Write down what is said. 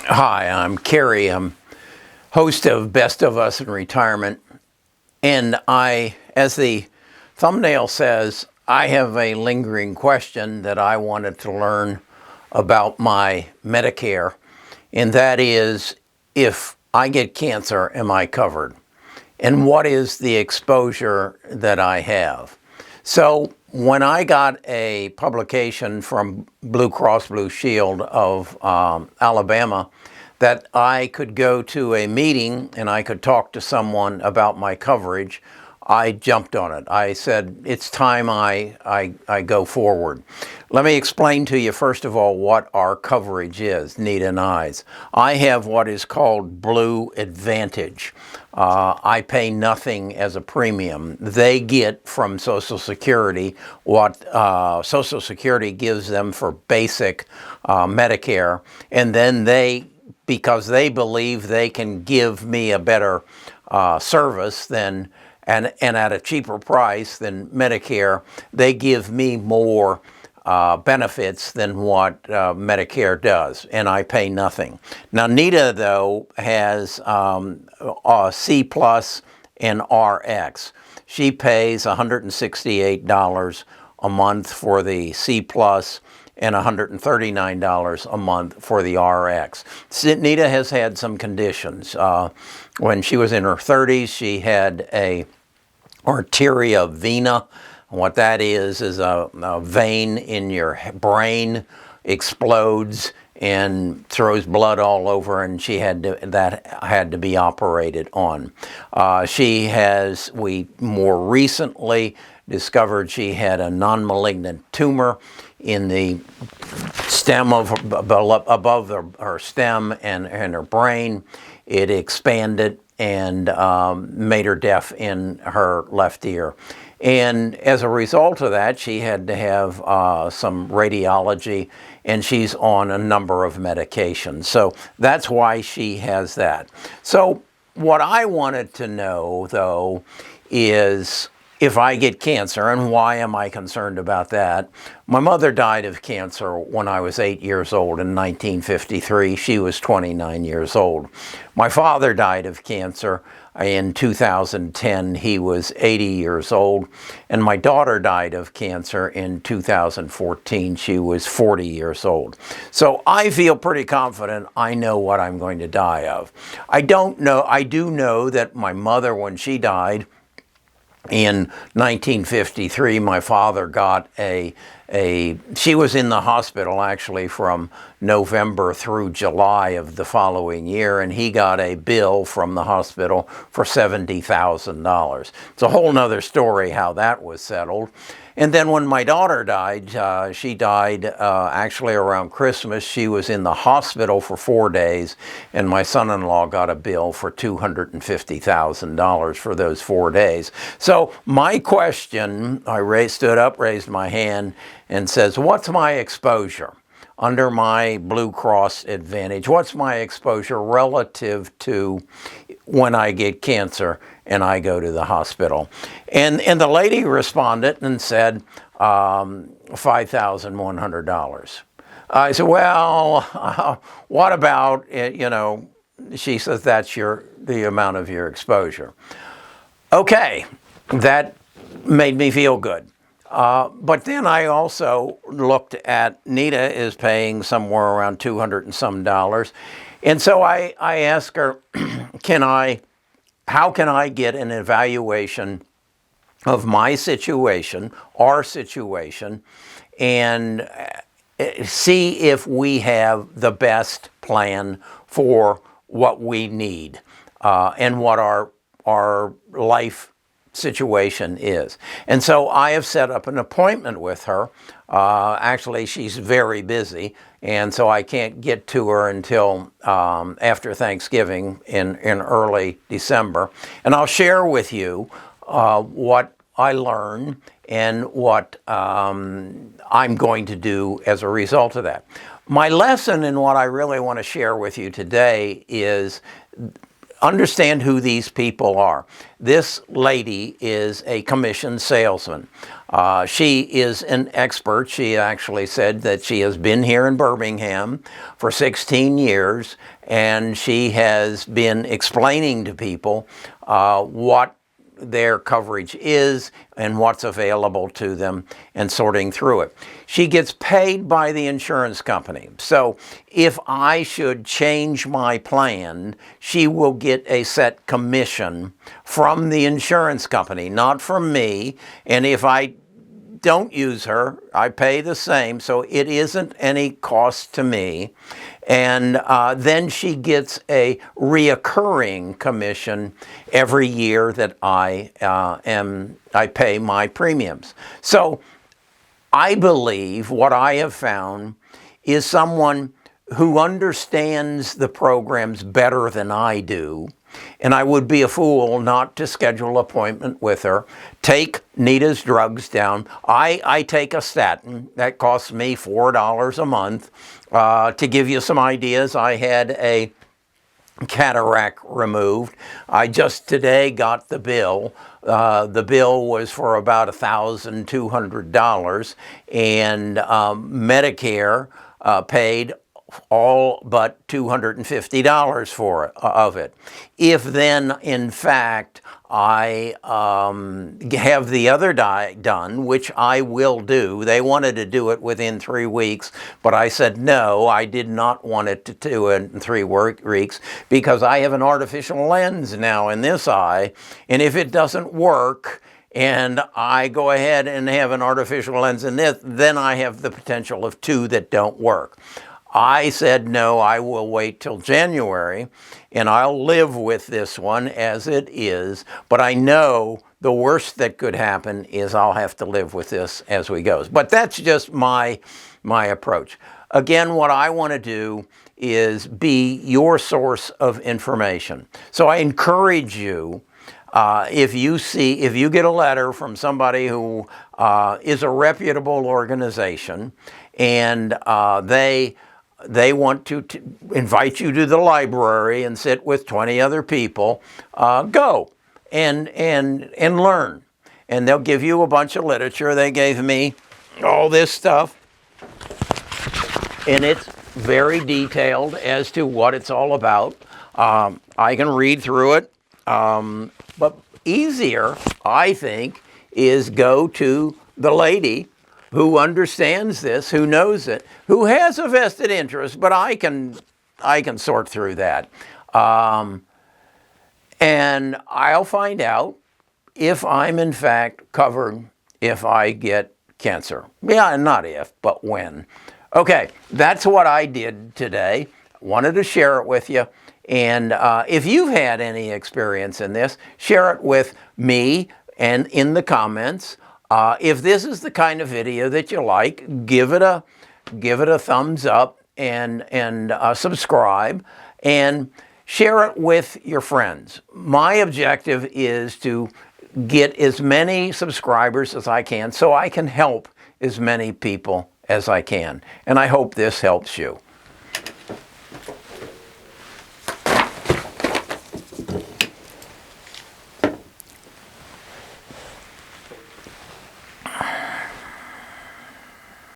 Hi, I'm Kerry. I'm host of Best of Us in Retirement. And as the thumbnail says, I have a lingering question that I wanted to learn about my Medicare. And that is, if I get cancer, am I covered? And what is the exposure that I have? So when I got a publication from Blue Cross Blue Shield of Alabama that I could go to a meeting and I could talk to someone about my coverage, I jumped on it. I said, it's time I go forward. Let me explain to you, first of all, what our coverage is, Nita and I's. I have what is called Blue Advantage. I pay nothing as a premium. They get from Social Security what Social Security gives them for basic Medicare, and then because they believe they can give me a better service than and at a cheaper price than Medicare, they give me more benefits than what Medicare does, and I pay nothing. Now, Nita, though, has C Plus and RX. She pays $168 a month for the C Plus and $139 a month for the RX. Nita has had some conditions. When she was in her 30s, she had a arteria vena. What that is a vein in your brain explodes and throws blood all over, and that had to be operated on. We more recently discovered she had a non-malignant tumor in the stem above her stem and her brain. It expanded and made her deaf in her left ear. And as a result of that, she had to have some radiology, and she's on a number of medications. So that's why she has that. So what I wanted to know, though, is if I get cancer, and why am I concerned about that? My mother died of cancer when I was 8 years old in 1953. She was 29 years old. My father died of cancer in 2010. He was 80 years old. And my daughter died of cancer in 2014. She was 40 years old. So I feel pretty confident I know what I'm going to die of. I don't know. I do know that my mother, when she died, in 1953, my father got she was in the hospital actually from November through July of the following year, and he got a bill from the hospital for $70,000. It's a whole nother story how that was settled. And then when my daughter died, she died actually around Christmas. She was in the hospital for 4 days, and my son-in-law got a bill for $250,000 for those 4 days. So my question, I stood up, raised my hand, and says, what's my exposure under my Blue Cross Advantage? What's my exposure relative to when I get cancer and I go to the hospital? And the lady responded and said, $5,100. I said, well, what about, she says, that's the amount of your exposure. Okay, that made me feel good. But then I also looked at Nita is paying somewhere around $200 and some dollars. And so I asked her, how can I get an evaluation of my situation, our situation, and see if we have the best plan for what we need and what our life situation is. And so I have set up an appointment with her. Actually, she's very busy, and so I can't get to her until after Thanksgiving in early December. And I'll share with you what I learned and what I'm going to do as a result of that. My lesson and what I really want to share with you today is understand who these people are. This lady is a commissioned salesman. She is an expert. She actually said that she has been here in Birmingham for 16 years, and she has been explaining to people what their coverage is and what's available to them and sorting through it. She gets paid by the insurance company. So if I should change my plan, she will get a set commission from the insurance company, not from me. And if I don't use her, I pay the same, so it isn't any cost to me. And then she gets a reoccurring commission every year that I pay my premiums. So I believe what I have found is someone who understands the programs better than I do. And I would be a fool not to schedule an appointment with her, take Nita's drugs down. I take a statin that costs me $4 a month. To give you some ideas, I had a cataract removed. I just today got the bill. The bill was for about $1,200, and Medicare paid all but $250 for it, of it. If then, in fact, I have the other done, which I will do. They wanted to do it within 3 weeks, but I said no, I did not want it to do it in 3 weeks because I have an artificial lens now in this eye, and if it doesn't work, and I go ahead and have an artificial lens in this, then I have the potential of 2 that don't work. I said, no, I will wait till January, and I'll live with this one as it is. But I know the worst that could happen is I'll have to live with this as we go. But that's just my approach. Again, what I want to do is be your source of information. So I encourage you, if you get a letter from somebody who is a reputable organization, and they want to invite you to the library and sit with 20 other people, go and learn. And they'll give you a bunch of literature. They gave me all this stuff, and it's very detailed as to what it's all about. I can read through it, but easier, I think, is go to the lady who understands this, who knows it, who has a vested interest, but I can sort through that. And I'll find out if I'm in fact covered if I get cancer. Yeah, not if, but when. Okay, that's what I did today. Wanted to share it with you. And if you've had any experience in this, share it with me and in the comments. If this is the kind of video that you like, give it a thumbs up and subscribe and share it with your friends. My objective is to get as many subscribers as I can so I can help as many people as I can. And I hope this helps you.